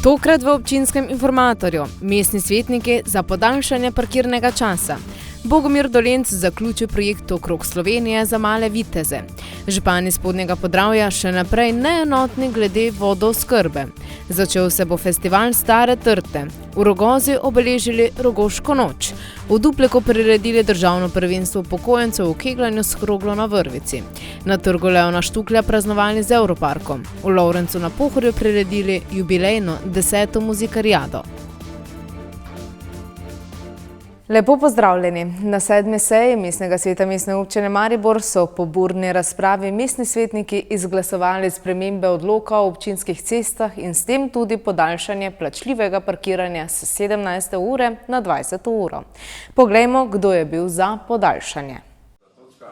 Tokrat v občinskem informatorju mestni svetniki za podaljšanje parkirnega časa. Bogomir Dolenc zaključil projekt Okrog Slovenije za male viteze. Župani Spodnjega Podravja še naprej neenotni glede vodooskrbe. Začel se bo festival Stare trte. V Rogozi obeležili Rogoško noč. V Dupleku priredili državno prvenstvo upokojencev v kegljanju s kroglo na Vrvici. Na Trgu Leona Štuklja praznovali z Evroparkom. V Lovrencu na Pohorju priredili jubilejno 10. muzikariado. Lepo pozdravljeni. Na 7. seji Mestnega sveta Mestne občine Maribor so po burni razpravi mestni svetniki izglasovali spremembe odloka o občinskih cestah in s tem tudi podaljšanje plačljivega parkiranja s 17. ure na 20. uro. Poglejmo, kdo je bil za podaljšanje.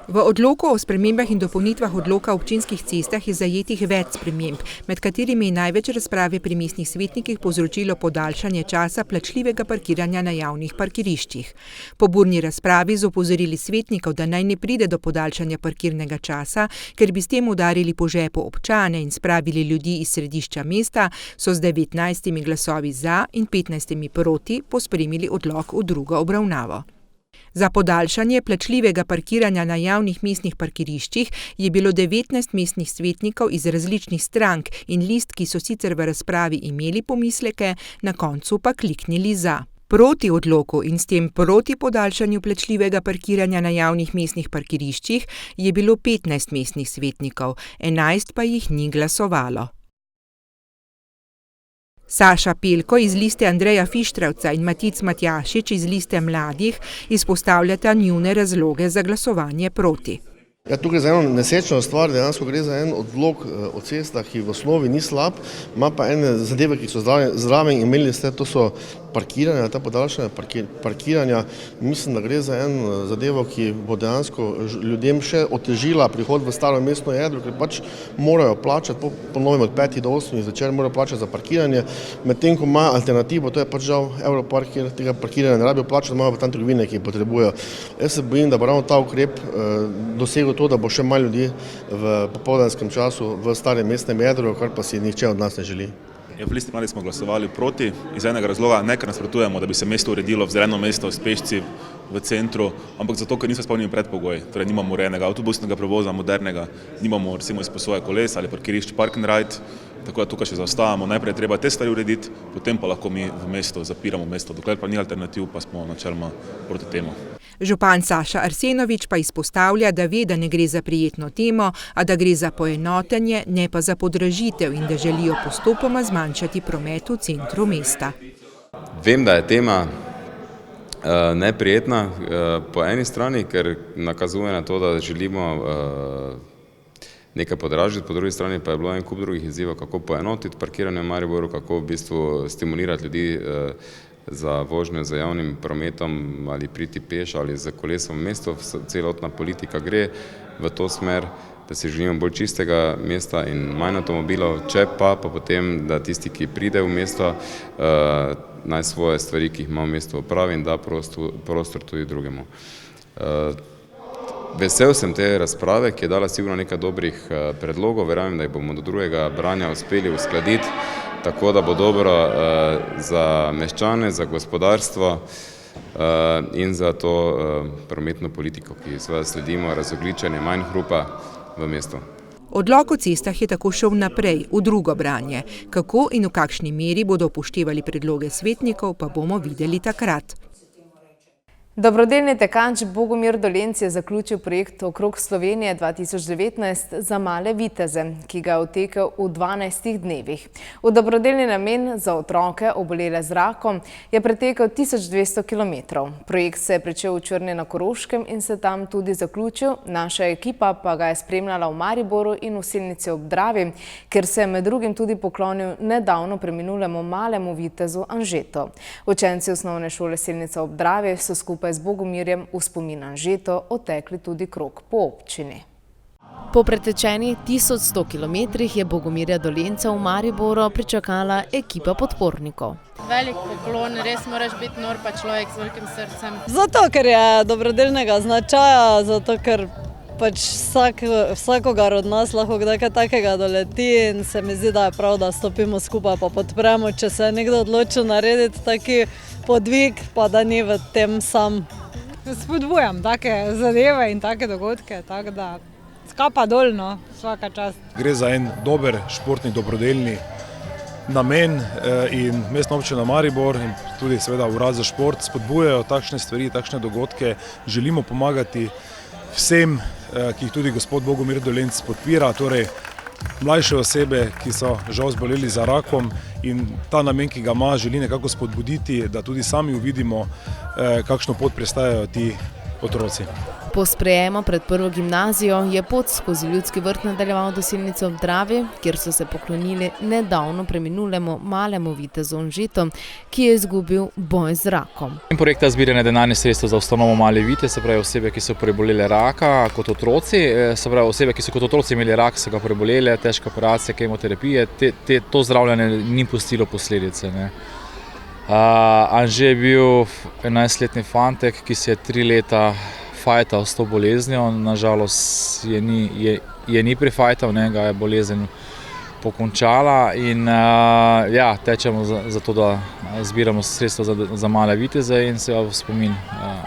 V odloku o spremembah in dopolnitvah odloka o občinskih cestah je zajetih več sprememb, med katerimi je največ razprave pri mestnih svetnikih povzročilo podaljšanje časa plačljivega parkiranja na javnih parkiriščih. Po burni razpravi z opozorili svetnikov, da naj ne pride do podaljšanja parkirnega časa, ker bi s tem udarili po žepu občane in spravili ljudi iz središča mesta, so z 19 glasovi za in 15 proti pospremili odlok v drugo obravnavo. Za podaljšanje plačljivega parkiranja na javnih mestnih parkiriščih je bilo 19 mestnih svetnikov iz različnih strank in list, ki so sicer v razpravi imeli pomisleke, na koncu pa kliknili za. Proti odloku in s tem proti podaljšanju plačljivega parkiranja na javnih mestnih parkiriščih je bilo 15 mestnih svetnikov, 11 pa jih ni glasovalo. Saša Pelko iz liste Andreja Fištravca in Matic Matjašič iz liste Mladih izpostavljata njune razloge za glasovanje proti. Ja, tukaj za eno nesečno stvar, dejansko gre za en odlok o cestah, ki v osnovi ni slab, ima pa ene zadeve, ki so zraven imeli ste, to so parkiranja, ta podaljšanja parkiranja. Mislim, da gre za eno zadevo, ki bo dejansko ljudem še otežila prihod v staro mestno jedro, ker pač morajo plačati, po novem od 5 do 8 zvečer morajo plačati za parkiranje, medtem ko ima alternativo, to je pač žal Evropark, kjer tega parkiranja ne rabijo plačati, imajo pa tam trgovine, ki potrebujejo. Jaz se bojim, da bo ravno ta ukrep dosegel to, da bo še manj ljudi v popoldanskem času v starem mestnem jedru, kar pa si nihče od nas ne želi. V Listi Mladih smo glasovali proti iz enega razloga, ne ker nasprotujemo, da bi se mesto uredilo v zeleno mesto s pešci v centru, ampak zato, ker niso izpolnjeni predpogoji, torej nimamo urejenega avtobusnega prevoza, modernega, nimamo recimo izposoje koles ali parkirišč park and ride, tako da tukaj še zaostajamo. Najprej je treba te stvari urediti, potem pa lahko mi v mesto zapiramo mesto, dokler pa ni alternativ, pa smo načeloma proti temu. Župan Saša Arsenovič pa izpostavlja, da ve, da ne gre za prijetno temo, a da gre za poenotenje, ne pa za podražitev in da želijo postopoma zmanjšati promet v centru mesta. Vem, da je tema neprijetna po eni strani, ker nakazuje na to, da želimo nekaj podražiti, po drugi strani pa je bilo en kup drugih izzivov, kako poenotiti parkiranje v Mariboru, kako v bistvu stimulirati ljudi za vožnjo z javnim prometom ali priti peš ali z kolesom v mesto. Celotna politika gre v to smer, da si želimo bolj čistega mesta in manj avtomobilov, če pa potem, da tisti, ki pride v mesto, naj svoje stvari, ki jih ima v mestu, opravi in da prostor tudi drugemu. Vesel sem te razprave, ki je dala sigurno nekaj dobrih predlogov, verjamem, da jih bomo do drugega branja uspeli uskladiti, tako da bo dobro za meščane, za gospodarstvo in za to prometno politiko, ki seveda sledimo, razogljičenje, manj hrupa v mestu. Odlok o cestah je tako šel naprej, v drugo branje. Kako in v kakšni meri bodo upoštevali predloge svetnikov, pa bomo videli takrat. Dobrodelni tekač Bogomir Dolenc je zaključil projekt Okrog Slovenije 2019 za male viteze, ki ga je otekel v 12 dnevih. V dobrodelni namen za otroke, obolele z rakom, je pretekel 1200 km. Projekt se je pričel v Črni na Koroškem in se tam tudi zaključil. Naša ekipa pa ga je spremljala v Mariboru in v Selnici ob Dravi, ker se je med drugim tudi poklonil nedavno preminulemu malemu vitezu Anžetu. Učenci osnovne šole Selnica ob Dravi so skupaj z Bogomirjem v spomin Anžeto otekli tudi krog po občini. Po pretečeni 1100 kilometrih je Bogomirja Dolenca v Mariboru pričakala ekipa podpornikov. Velik poklon, res moraš biti nor pa človek z velikim srcem. Zato, ker je dobrodelnega značaja, zato, ker pač vsakogar od nas lahko nekaj takega doleti in se mi zdi, da je prav, da stopimo skupaj pa podpremo, če se je nekdo odločil narediti taki podvig, pa da ni v tem sam. Spodbujam take zadeve in take dogodke, tako da skapa dol, no, vsaka čast. Gre za en dober športni dobrodelni namen in Mestna občina Maribor in tudi seveda Urad za šport spodbujajo takšne stvari, takšne dogodke. Želimo pomagati vsem, ki jih tudi gospod Bogomir Dolenc podpira, torej mlajše osebe, ki so žal zboleli za rakom in ta namen, ki ga ima, želi nekako spodbuditi, da tudi sami uvidimo, kakšno pot prestajajo ti otroci. Po sprejemu pred prvo gimnazijo je pot skozi Ljudski vrt nadaljeval do Selnice ob Dravi, kjer so se poklonili nedavno preminulemu malemu vitezu Anžetu, ki je izgubil boj z rakom. Projekt zbiranja denarnih sredstev za ustanovo Mali vitez, se pravi osebe, ki so prebolele raka kot otroci, se pravi osebe, ki so kot otroci imeli rak, so ga prebolele, težke operacije, kemoterapije, to zdravljenje ni pustilo posledice. Anže je bil 11-letni fantek, ki se je 3 leta fajtal s to boleznijo, nažalost je ni prifajtal, ga je bolezen pokončala in tečemo za to, da zbiramo sredstva za male viteze in se v spomin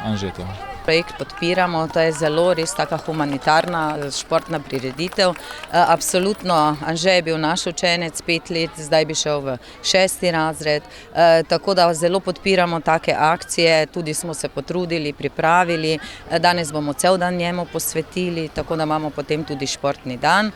Anžeta. Projekt podpiramo, to je zelo res taka humanitarna športna prireditev. Absolutno, Anže je bil naš učenec 5 let, zdaj bi šel v 6. razred, tako da zelo podpiramo take akcije, tudi smo se potrudili, pripravili. Danes bomo cel dan njemu posvetili, tako da imamo potem tudi športni dan.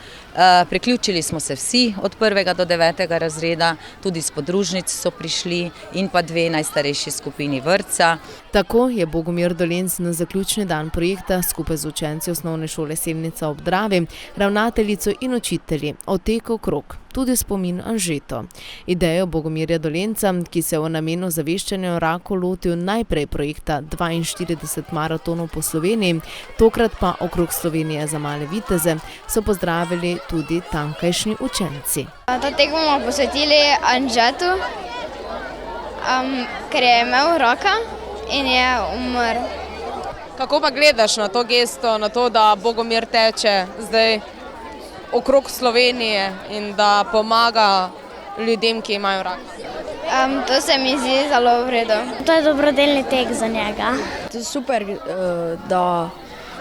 Priključili smo se vsi od 1. do 9. razreda, tudi s podružnic so prišli in pa 2 najstarejši skupini vrtca. Tako je Bogomir Dolenc na zaključni dan projekta skupaj z učenci osnovne šole Selnica ob Dravi, ravnateljico in učitelji otekel krog, tudi spomin Anžetu. Idejo Bogomirja Dolenca, ki se je v namenu zaveščanja o raku lotil najprej projekta 42 maratonov po Sloveniji, tokrat pa okrog Slovenije za male viteze, so pozdravili tudi tamkajšnji učenci. Ta tek bomo posvetili Anžetu, ker je imel raka in je umrl. Kako pa gledaš na to gesto, na to, da Bogomir teče zdaj okrog Slovenije in da pomaga ljudem, ki imajo rak? To se mi zdi zelo v redu. To je dobrodelni tek za njega. To je super, da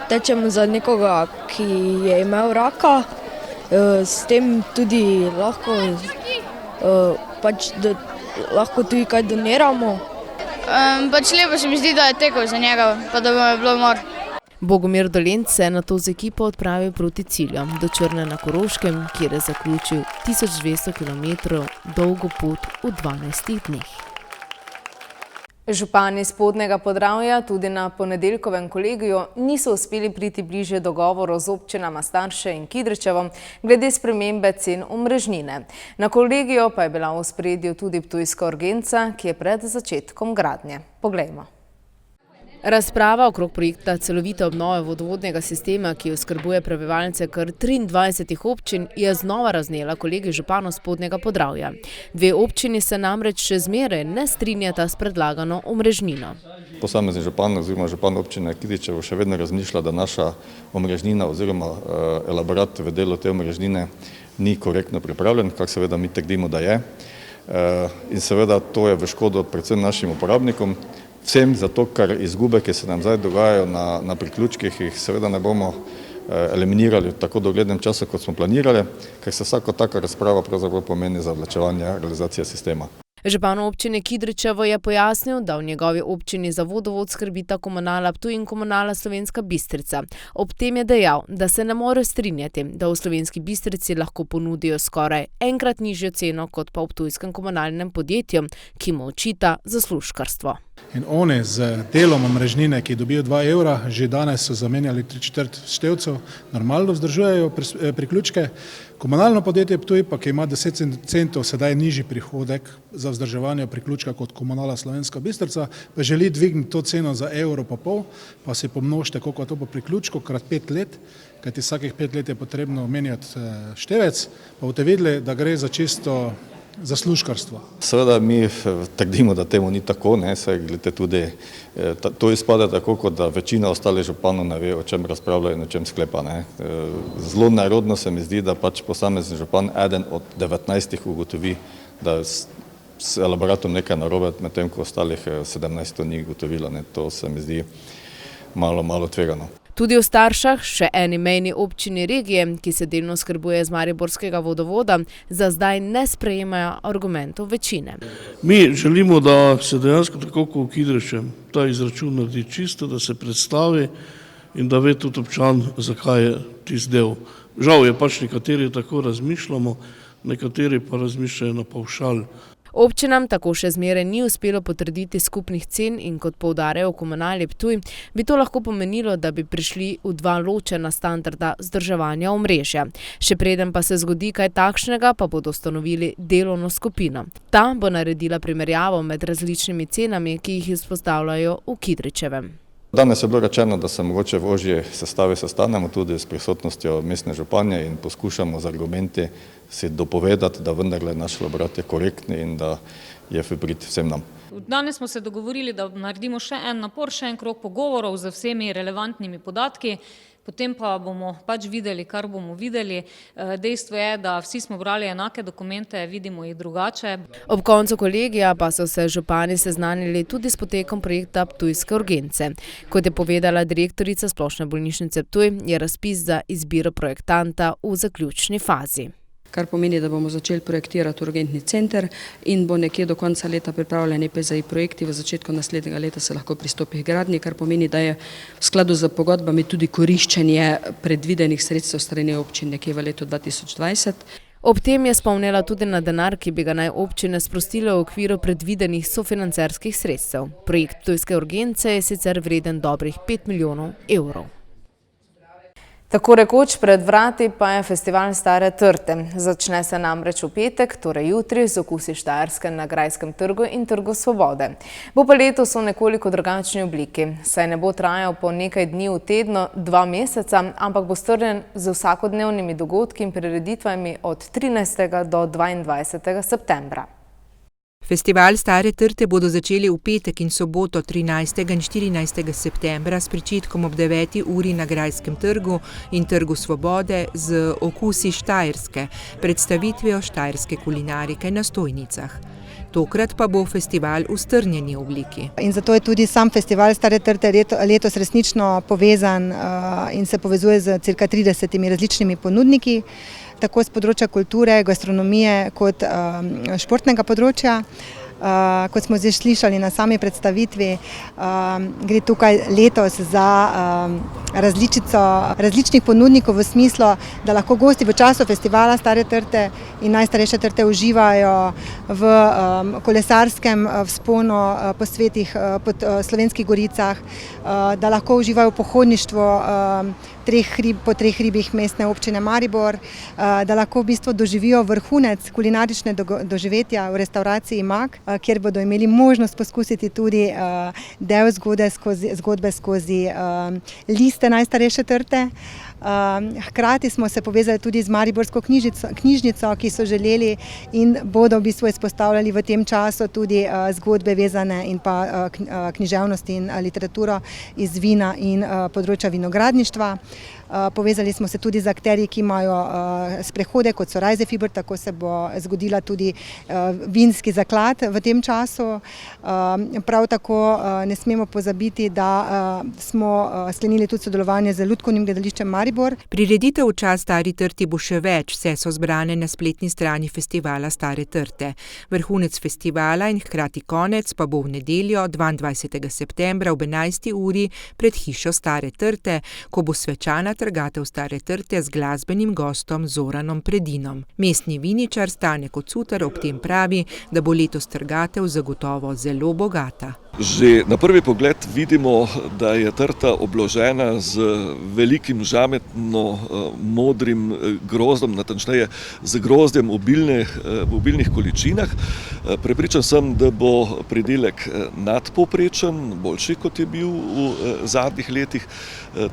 tečemo za nekoga, ki je imel raka, s tem tudi lahko, lahko tudi kaj doniramo. Lepo se mi zdi, da je tekel za njega, pa da bo bilo mar. Bogomir Dolenc se je nato z ekipo odpravil proti cilju, do Črne na Koroškem, kjer je zaključil 1200 km dolgo pot v 12 dneh. Župani Spodnjega Podravja tudi na ponedeljkovem kolegiju niso uspeli priti bližje dogovoru z občinama Starše in Kidričevo glede spremembe cen omrežnine. Na kolegiju pa je bila v ospredju tudi ptujska urgenca, ki je pred začetkom gradnje. Poglejmo. Razprava okrog projekta celovite obnove vodovodnega sistema, ki oskrbuje prebivalce kar 23 občin, je znova raznela kolegij županov Spodnjega Podravja. 2 občini se namreč še zmeraj ne strinjata s predlagano omrežnino. Posamezni župan oziroma župan občine Kidričevo še vedno razmišlja, da naša omrežnina oziroma elaborat v delu te omrežnine ni korektno pripravljen, kar seveda mi trdimo, da je. In seveda to je v škodo predvsem našim uporabnikom. Vsem zato, ker izgube, ki se nam zdaj dogajajo na priključkih, jih seveda ne bomo eliminirali v tako doglednem času, kot smo planirali, ker se vsako taka razprava pravzaprav pomeni zavlačevanje realizacije sistema. Župan občine Kidričevo je pojasnil, da v njegovi občini za vodovod skrbita Komunala Ptuj in Komunala Slovenska Bistrica. Ob tem je dejal, da se ne more strinjati, da v Slovenski Bistrici lahko ponudijo skoraj enkrat nižjo ceno kot pa v ptujskem komunalnem podjetju, ki mu očita zaslužkarstvo. In oni z delom omrežnine, ki dobijo 2 evra, že danes so zamenjali 3/4 števcev, normalno vzdržujejo priključke. Komunalno podjetje Ptuj pa, ki ima 10 centov sedaj nižji prihodek za vzdrževanje priključka kot Komunala Slovenska Bistrica, pa želi dvigniti to ceno za 1,5 evra, pa si pomnožite, koliko je to po priključku, krat 5 let, kajti vsakih 5 let je potrebno menjati števec, pa boste videli, da gre za čisto zaslužkarstvo. Seveda mi trdimo, da temu ni tako, ne, saj glede tudi, to izpada tako, kot da večina ostalih županov ne ve, o čem razpravljajo in o čem sklepa, ne. Zelo nerodno se mi zdi, da pač posamezni župan eden od 19 ugotovi, da s elaboratom nekaj narobe, medtem ko ostalih 17 to ni ugotovilo, ne. To se mi zdi malo tvegano. Tudi v Staršah, še eni mejni občini regije, ki se delno skrbuje z mariborskega vodovoda, za zdaj ne sprejemajo argumentov večine. Mi želimo, da se dejansko tako kot v Kidričem ta izračun naredi čisto, da se predstavi in da ve tudi občan, zakaj je tisti del. Žal je pač nekateri tako razmišljamo, nekateri pa razmišljajo na pavšal. Občinam tako še zmeraj ni uspelo potrditi skupnih cen in kot poudarjajo v Komunali Ptuj, bi to lahko pomenilo, da bi prišli v dva ločena standarda vzdrževanja omrežja. Še preden pa se zgodi kaj takšnega, pa bodo ustanovili delovno skupino. Ta bo naredila primerjavo med različnimi cenami, ki jih izpostavljajo v Kidričevem. Danes je bilo rečeno, da se mogoče v ožji sestavi sestanemo tudi s prisotnostjo mestne županje in poskušamo z argumenti si dopovedati, da vendarle naš elaborat je korektni in da je v prid vsem nam. Danes smo se dogovorili, da naredimo še en napor, še en krog pogovorov z vsemi relevantnimi podatki, potem pa bomo pač videli, kar bomo videli. Dejstvo je, da vsi smo brali enake dokumente, vidimo jih drugače. Ob koncu kolegija pa so se župani seznanili tudi s potekom projekta Ptujske urgence. Kot je povedala direktorica Splošne bolnišnice Ptuj, je razpis za izbiro projektanta v zaključni fazi. Kar pomeni, da bomo začeli projektirati urgentni center in bo nekje do konca leta pripravljen EPZI projekti, v začetku naslednjega leta se lahko pristopi k gradnji, kar pomeni, da je v skladu z pogodbami tudi koriščenje predvidenih sredstev strani občin nekje v letu 2020. Ob tem je spomnila tudi na denar, ki bi ga naj občine sprostile v okviru predvidenih sofinancerskih sredstev. Projekt Ptujske urgence je sicer vreden dobrih 5 milijonov evrov. Tako rekoč pred vrati pa je festival Stare trte. Začne se namreč v petek, torej jutri, z Okusi Štajerske na Grajskem trgu in Trgu Svobode. Bo pa letos v nekoliko drugačni obliki, saj ne bo trajal po nekaj dni v tednu, 2 meseca, ampak bo strnjen z vsakodnevnimi dogodki in prireditvami od 13. do 22. septembra. Festival Stare trte bodo začeli v petek in soboto 13. in 14. septembra s pričetkom ob 9. uri na Grajskem trgu in Trgu Svobode z Okusi Štajerske, predstavitvijo štajerske kulinarike na stojnicah. Tokrat pa bo festival v strnjeni obliki. In zato je tudi sam festival Stare trte letos resnično povezan in se povezuje z cirka 30 različnimi ponudniki, tako z področja kulture, gastronomije kot športnega področja. Kot smo zdaj slišali na sami predstavitvi, gre tukaj letos za različico različnih ponudnikov v smislu, da lahko gosti v času festivala Stare trte in najstarejše trte uživajo v kolesarskem vzponu po svetih, po Slovenskih goricah, da lahko uživajo v pohodništvu po 3 hribih mestne občine Maribor, da lahko v bistvu doživijo vrhunec kulinarične doživetja v restavraciji Mag, kjer bodo imeli možnost poskusiti tudi del zgodbe skozi liste najstarejše trte. Hkrati smo se povezali tudi z Mariborsko knjižnico, ki so želeli in bodo v bistvu izpostavljali v tem času tudi zgodbe vezane in pa književnost in literaturo iz vina in področja vinogradništva. Povezali smo se tudi z akterji, ki imajo sprehode, kot so Reisefiber, tako se bo zgodila tudi vinski zaklad v tem času. Prav tako ne smemo pozabiti, da smo sklenili tudi sodelovanje z Lutkovnim gledališčem Maribor. Prireditev v čast Stari trti bo še več, vse so zbrane na spletni strani festivala Stare trte. Vrhunec festivala in hkrati konec pa bo v nedeljo 22. septembra ob 11. uri pred hišo Stare trte, ko bo svečana trgatev Stare trte z glasbenim gostom Zoranom Predinom. Mestni viničar Stane Kocutar ob tem pravi, da bo letos trgatev zagotovo zelo bogata. Že na prvi pogled vidimo, da je trta obložena z velikim žametno modrim grozdom, natančneje z grozdjem v obilnih količinah. Prepričan sem, da bo pridelek nadpovprečen, boljši kot je bil v zadnjih letih.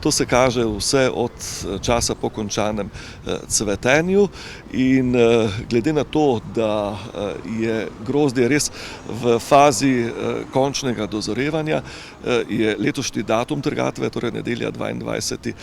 To se kaže vse od časa po končanem cvetenju in glede na to, da je grozdje res v fazi končnega dozorevanja, je letošnji datum trgatve, torej nedelja 22.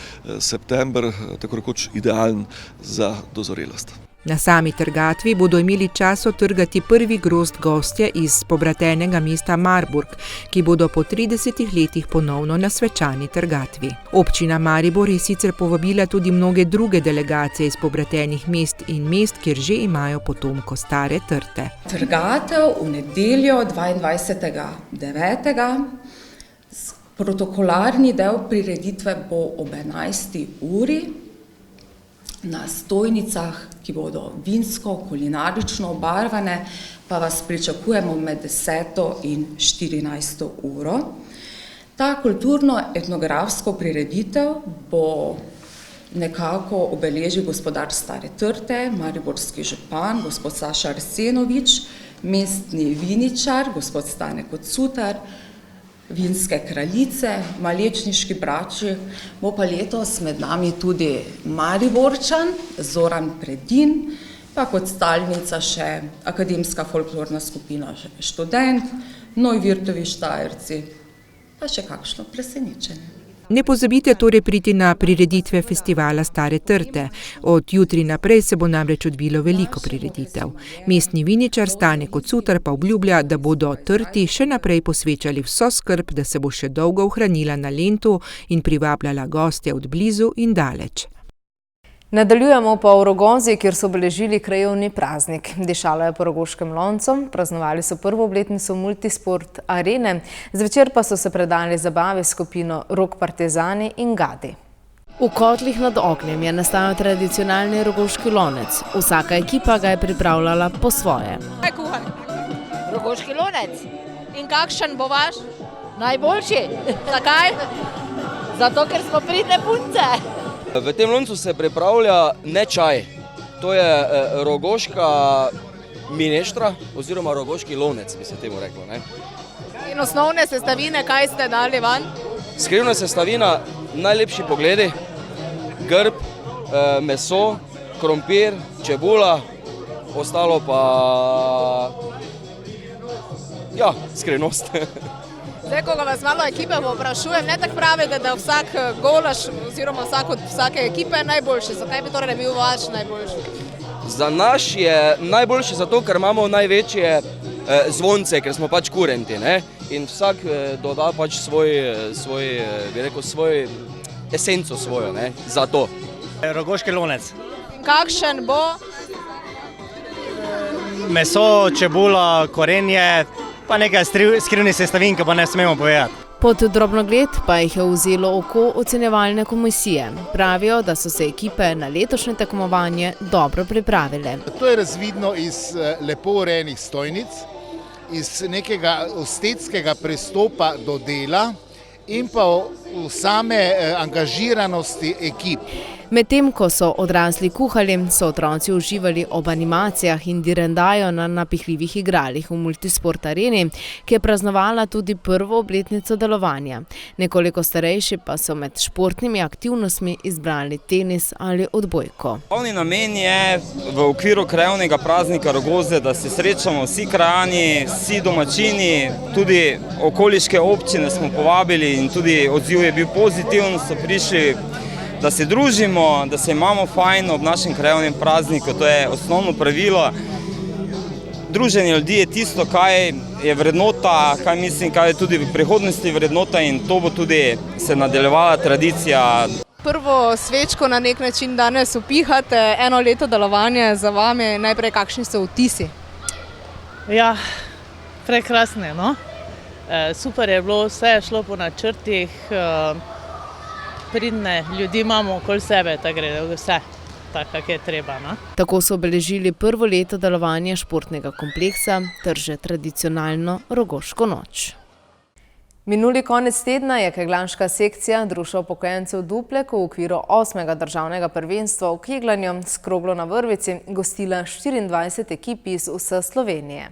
september, tako rekoč idealen za dozorelost. Na sami trgatvi bodo imeli čas otrgati prvi grozd gostje iz pobratenega mesta Marburg, ki bodo po 30 letih ponovno na svečani trgatvi. Občina Maribor je sicer povabila tudi mnoge druge delegacije iz pobratenih mest in mest, kjer že imajo potomko stare trte. Trgatev v nedeljo 22.9. Protokolarni del prireditve bo ob 11. uri. Na stojnicah, ki bodo vinsko-kulinarično obarvane, pa vas pričakujemo med 10. in 14. uro. Ta kulturno-etnografsko prireditev bo nekako obeležil gospodar Stare Trte, mariborski župan, gospod Saša Arsenovič, mestni viničar, gospod Stane Kocutar, vinske kraljice, malečniški brači, bo pa letos med nami tudi Mariborčan, Zoran Predin, pa kot stalnica še akademska folklorna skupina Študent, Neuwirtovi Štajerci, pa še kakšno presenečenje. Ne pozabite torej priti na prireditve festivala Stare Trte. Od jutri naprej se bo namreč odvilo veliko prireditev. Mestni viničar Stane Kocutar pa obljublja, da bodo trti še naprej posvečali vso skrb, da se bo še dolgo ohranila na Lentu in privabljala gostje od blizu in daleč. Nadaljujemo pa v Rogozi, kjer so obeležili krajevni praznik. Dišalo je po rogoškem loncu, praznovali so prvo obletnico Multisport arene, zvečer pa so se predali zabave skupino Rog Partizani in Gadi. V kotlih nad ognjem je nastajal tradicionalni rogoški lonec. Vsaka ekipa ga je pripravljala po svoje. Kaj kuhaj? Rogoški lonec. In kakšen bo vaš? Najboljši. Zakaj? Zato, ker smo pridne punce. V tem loncu se pripravlja ne čaj, to je rogoška mineštra oziroma rogoški lonec, bi se temu reklo. Ne? In osnovne sestavine, kaj ste dali van? Skrivna sestavina, najlepši pogledi, grb, meso, krompir, čebula, ostalo pa ja, skrivnost. Zdaj, ko vas malo ekipe vprašujem, ne tako pravite, da vsak golaš oziroma vsak od vsake ekipe je najboljši. Zakaj bi torej bil vaš najboljši? Za naš je najboljši zato, ker imamo največje zvonce, ker smo pač kurenti, ne? In vsak doda pač svoj esenco svojo, ne? Za to. Rogoški lonec. In kakšen bo? Meso, čebula, korenje, pa nekaj skrivnih sestavin, ki pa ne smemo povedati. Pod drobnogled pa jih je vzelo oko ocenjevalne komisije. Pravijo, da so se ekipe na letošnje tekmovanje dobro pripravile. To je razvidno iz lepo urejenih stojnic, iz nekega estetskega pristopa do dela in pa v same angažiranosti ekip. Medtem ko so odrasli kuhali, so otroci uživali ob animacijah in direndajo na napihljivih igralih v Multisport areni, ki je praznovala tudi prvo obletnico delovanja. Nekoliko starejši pa so med športnimi aktivnostmi izbrali tenis ali odbojko. Glavni namen je v okviru krajevnega praznika Rogoze, da se srečamo vsi krajani, vsi domačini, tudi okoliške občine smo povabili in tudi odziv je bil pozitiven, so prišli, da se družimo, da se imamo fajn ob našem krajevnem prazniku, to je osnovno pravilo. Druženje ljudi je tisto, kaj je vrednota, kaj mislim, kaj je tudi v prihodnosti vrednota in to bo tudi se nadaljevala tradicija. Prvo svečko na nek način danes upihate, eno leto delovanja za vami, najprej kakšni so vtisi? Ja, prekrasne, no. Super je bilo, vse je šlo po načrtih, pridne ljudi imamo okoli sebe, tako gre vse, tako kak je treba. No? Tako so obeležili prvo leto delovanja športnega kompleksa ter že tradicionalno rogoško noč. Minuli konec tedna je kegljanska sekcija Društva upokojencev Duplek v okviru 8. državnega prvenstva v kegljanju s kroglo na Vrvici gostila 24 ekip iz vse Slovenije.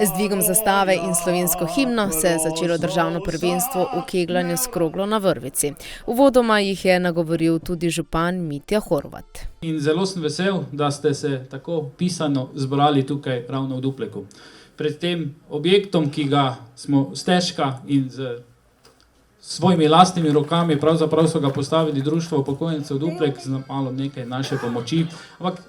Z dvigom zastave in slovensko himno se je začelo državno prvenstvo v kegljanju s kroglo na Vrvici. Uvodoma jih je nagovoril tudi župan Mitja Horvat. In zelo sem vesel, da ste se tako pisano zbrali tukaj ravno v Dupleku. Pred tem objektom, ki ga smo stežka in z svojimi lastnimi rokami, pravzaprav so ga postavili Društvo upokojencev Duplek z malo nekaj naše pomoči. Ampak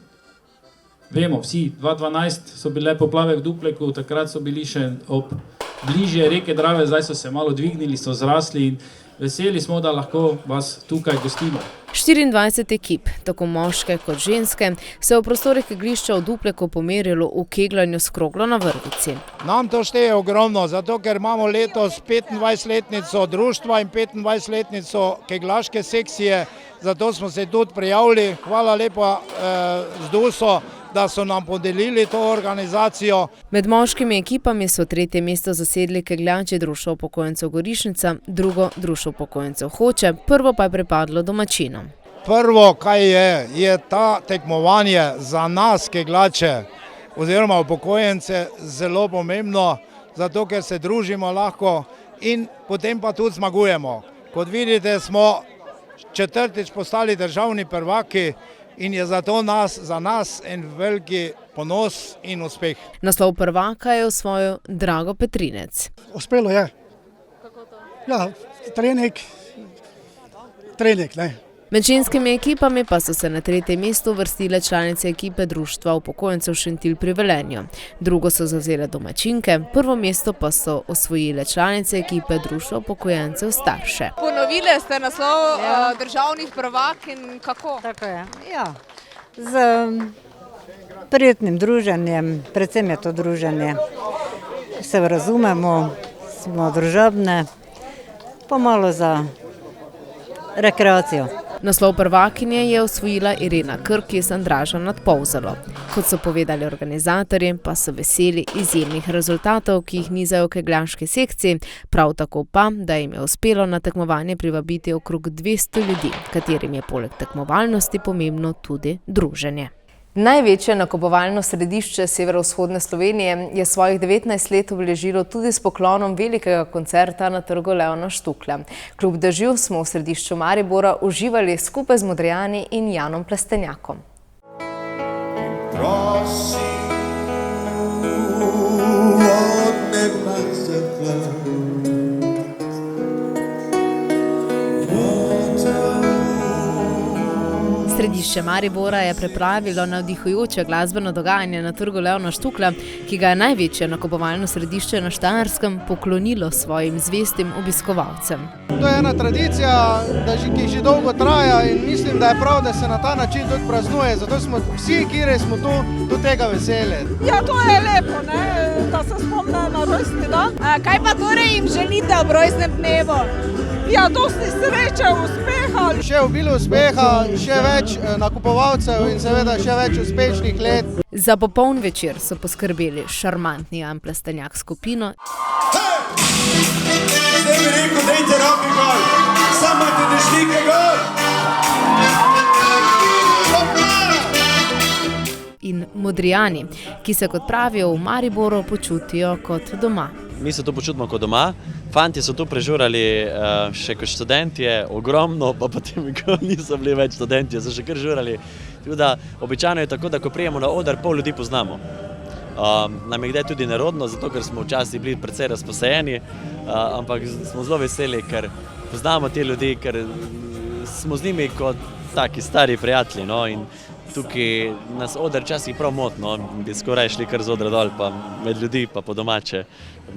vemo vsi, 2012 so bile poplave v Dupleku, takrat so bili še ob bližje reke Drave, zdaj so se malo dvignili, so zrasli in veseli smo, da lahko vas tukaj gostimo. 24 ekip, tako moške kot ženske, se je v prostorih kegljišča v Dupleku pomerilo v kegljanju s kroglo na Vrvici. Nam to šteje ogromno, zato ker imamo letos 25-letnico društva in 25-letnico kegljaške sekcije, zato smo se tudi prijavili. Hvala lepa ZDUS-u, da so nam podelili to organizacijo. Med moškimi ekipami so 3. mesto zasedli kegljači Društva upokojencev Gorišnica, drugo Društvo upokojencev Hoče, prvo pa je pripadlo domačinom. Prvo, kaj je ta tekmovanje za nas kegljače oziroma upokojence zelo pomembno, zato ker se družimo lahko in potem pa tudi zmagujemo. Kot vidite, smo 4. postali državni prvaki in je zato za nas en veliki ponos in uspeh. Naslov prvaka je osvojil Drago Petrinec. Uspelo je. Ja, trening, ne. Med ženskimi ekipami pa so se na 3. mesto vrstile članice ekipe Društva upokojencev Šentilj pri Velenju. Drugo so zavzele domačinke, prvo mesto pa so osvojile članice ekipe Društva upokojencev Starše. Ponovile ste naslov državnih prvak in kako? Tako je, ja. Z prijetnim druženjem, predvsem je to druženje. Se razumemo, smo družabne, pa malo za rekreacijo. Naslov prvakinje je osvojila Irena Krk iz Andraža nad Polzelo. Kot so povedali organizatorji, pa so veseli izjemnih rezultatov, ki jih nizajo v kegljanski sekciji, prav tako pa, da jim je uspelo na tekmovanje privabiti okrog 200 ljudi, katerim je poleg tekmovalnosti pomembno tudi druženje. Največje nakupovalno središče severovzhodne Slovenije je svojih 19 let obeležilo tudi s poklonom velikega koncerta na trgu Leona Štuklja. Kljub dežju smo v središču Maribora uživali skupaj z Modrijani in Janom Plestenjakom. Središče Maribora je pripravilo navdihujoče glasbeno dogajanje na trgu Leona Štuklja, ki ga je največje nakupovalno središče na Štajerskem poklonilo svojim zvestim obiskovalcem. To je ena tradicija, ki že dolgo traja in mislim, da je prav, da se na ta način tudi praznuje, zato smo vsi, kjer smo tu, do tega veseli. Ja, to je lepo, ne? Da se spomne na rojstni dan. Kaj pa torej jim želite ob rojstnem dnevu? Ja, dosti sreče, uspeha. Še obilo uspeha, še več nakupovalcev in seveda še več uspešnih let. Za popoln večer so poskrbeli šarmantni Jan Plestenjak skupino. Zdaj mi rekel, dajte roke gor, samo te dežnike gor. In Modrijani, ki se, kot pravijo, v Mariboru počutijo kot doma. Mi se to počutimo kot doma, fantje so tu prežurali še kot študentje, ogromno, pa potem, ko niso bili več študentje, so še kar žurali. Tako da običajno je tako, da ko prijemo na oder, pol ljudi poznamo. Nam je kdaj tudi nerodno, zato ker smo včasih bili precej razposajeni, ampak smo zelo veseli, ker poznamo te ljudi, ker smo z njimi kot taki stari prijatelji, no, in tukaj nas oder včasih prav motno, bi skoraj šli kar z odra dol, pa med ljudi, pa po domače,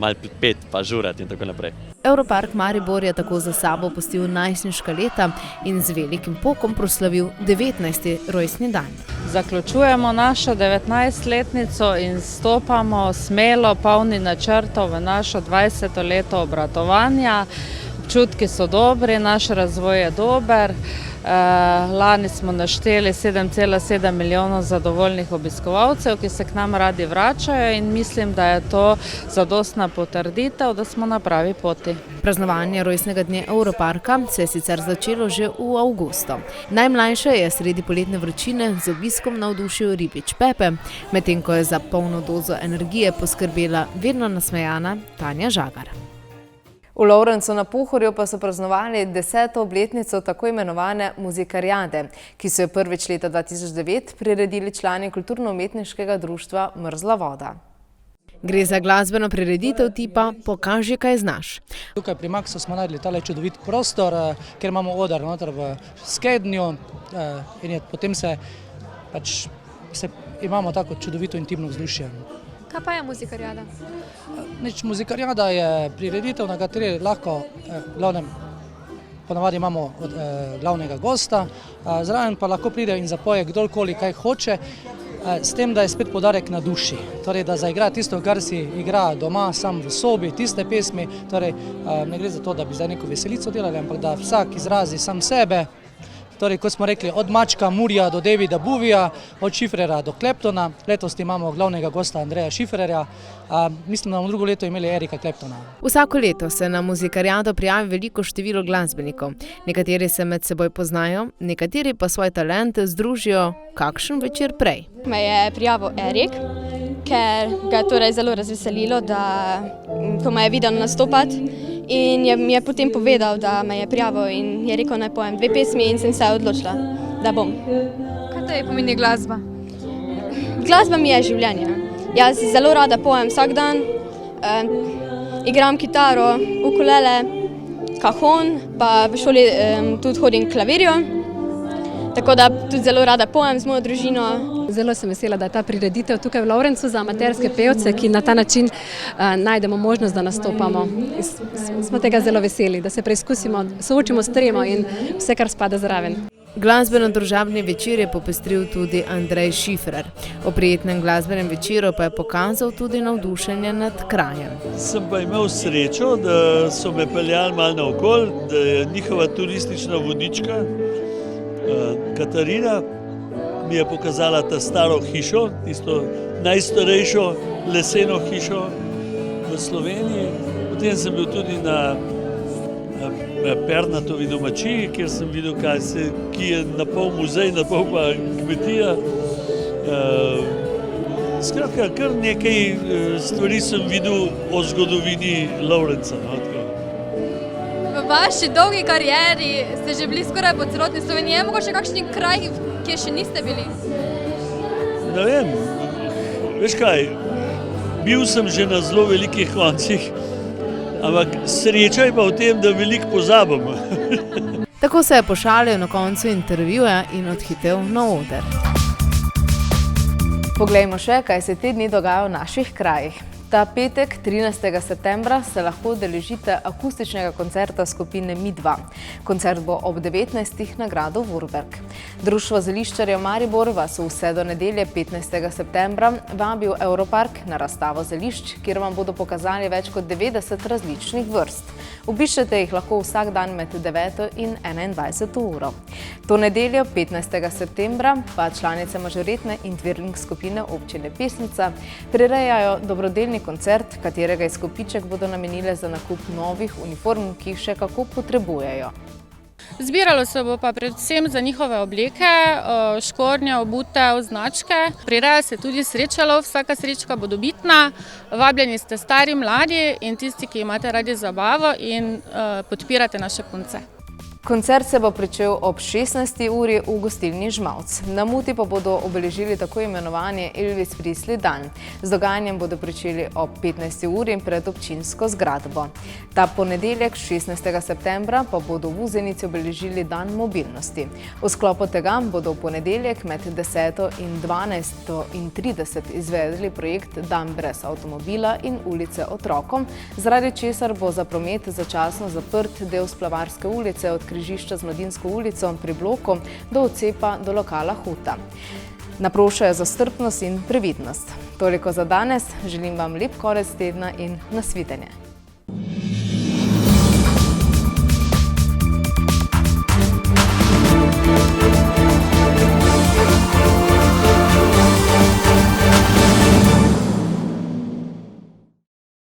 malo pet, pa žurati in tako naprej. Europark Maribor je tako za sabo pustil najstniška leta in z velikim pokom proslavil 19. rojstni dan. Zaključujemo našo 19-letnico in stopamo smelo, polni načrtov v našo 20. leto obratovanja. Občutki so dobri, naš razvoj je dober. Lani smo našteli 7,7 milijonov zadovoljnih obiskovalcev, ki se k nam radi vračajo in mislim, da je to zadostna potrditev, da smo na pravi poti. Praznovanje rojstnega dne Evroparka se je sicer začelo že v avgustu. Najmlajše je sredi poletne vročine z obiskom navdušil ribič Pepe, medtem ko je za polno dozo energije poskrbela vedno nasmejana Tanja Žagar. V Lovrencu na Pohorju pa so praznovali 10. obletnico tako imenovane Muzikariade, ki so jo prvič leta 2009 priredili člani kulturno-umetniškega društva Mrzla voda. Gre za glasbeno prireditev tipa Pokaži, kaj znaš. Tukaj pri Maksu smo najdli tale čudovit prostor, kjer imamo oder noter v skednju in potem imamo tako čudovito intimno vzdušje. Kaj pa je Muzikariada? Muzikariada je prireditev, na kateri lahko, ponavadi imamo glavnega gosta, zraven pa lahko pride in zapoje kdorkoli kaj hoče, s tem, da je spet poudarek na duši. Torej, da zaigra tisto, kar si igra doma, sam v sobi, tiste pesmi. Torej, ne gre za to, da bi zdaj neko veselico delali, ampak da vsak izrazi sam sebe. Torej, kot smo rekli, od Mačka Murija do Davida Bovija, od Šifrera do Claptona. Letos imamo glavnega gosta Andreja Šifrerja. Mislim, da bomo drugo leto imeli Erika Claptona. Vsako leto se na Muzikariado prijavi veliko število glasbenikov. Nekateri se med seboj poznajo, nekateri pa svoj talent združijo kakšen večer prej. Me je prijavil Erik, ker ga je torej zelo razveselilo, ko me je videl nastopati. In mi je potem povedal, da me je prijavil in je rekel, naj pojem 2 pesmi in sem se odločila, da bom. Kaj to je pomeni glasba? Glasba mi je življenje. Jaz zelo rada pojem vsak dan, igram kitaro, ukulele, kajon, pa v šoli tudi hodim klavirjo. Tako da tudi zelo rada pojem z mojo družino. Zelo sem vesela, da je ta prireditev tukaj v Lovrencu za amaterske pevce, ki na ta način najdemo možnost, da nastopamo. Smo tega zelo veseli, da se preizkusimo, soočimo s tremo in vse, kar spada zraven. Glasbeno-družabni večer je popestril tudi Andrej Šifrer. O prijetnem glasbenem večeru pa je pokazal tudi navdušenje nad krajem. Sem pa imel srečo, da so me peljali malo naokoli, da je njihova turistična vodička Katarina mi je pokazala ta staro hišo, tisto najstarejšo leseno hišo v Sloveniji. Potem sem bil tudi na Pernatovi domačiji, kjer sem videl, ki je na pol muzej, na pol pa kmetija. Skratka, kar nekaj stvari sem videl o zgodovini Lovrenca. V vaši dolgi karieri ste že bili skoraj po celotni Sloveniji. Je mogoče kakšni kraj, kjer še niste bili? Ne vem, veš kaj, bil sem že na zelo velikih koncih, ampak sreča je pa v tem, da veliko pozabim. Tako se je pošalil na koncu intervjuja in odhitel na oder. Poglejmo še, kaj se te dni dogaja v naših krajih. Ta petek, 13. septembra, se lahko udeležite akustičnega koncerta skupine Mi2. Koncert bo ob 19. na gradu Vurberk. Društvo zeliščarjev Maribor vas vse do nedelje 15. septembra vabi v Evropark na razstavo zelišč, kjer vam bodo pokazali več kot 90 različnih vrst. Obiščete jih lahko vsak dan med 9. in 21. uro. To nedeljo, 15. septembra, pa članice mažoretne in tvirling skupine občine Pesnica prirejajo dobrodelni koncert, katerega izkupiček bodo namenile za nakup novih uniform, ki jih še kako potrebujejo. Zbiralo se bo pa predvsem za njihove obleke, škornje, obutev, značke. Prireja se tudi srečalov, vsaka srečka bo dobitna. Vabljeni ste stari, mladi in tisti, ki imate radi zabavo in podpirate naše punce. Koncert se bo pričel ob 16. uri v gostilni Žmavc. Na Muti pa bodo obeležili tako imenovani Elvis Presley dan. Z dogajanjem bodo pričeli ob 15. uri pred občinsko zgradbo. Ta ponedeljek, 16. septembra, pa bodo v Vuzenici obeležili dan mobilnosti. V sklopu tega bodo v ponedeljek med 10. in 12:30 izvedli projekt Dan brez avtomobila in ulice otrokom, zaradi česar bo za promet začasno zaprt del Splavarske ulice od križišča z Mladinsko ulico pri bloku do odcepa do lokala Huta. Naprošajo za strpnost in previdnost. Toliko za danes, želim vam lep konec tedna in nasvidenje.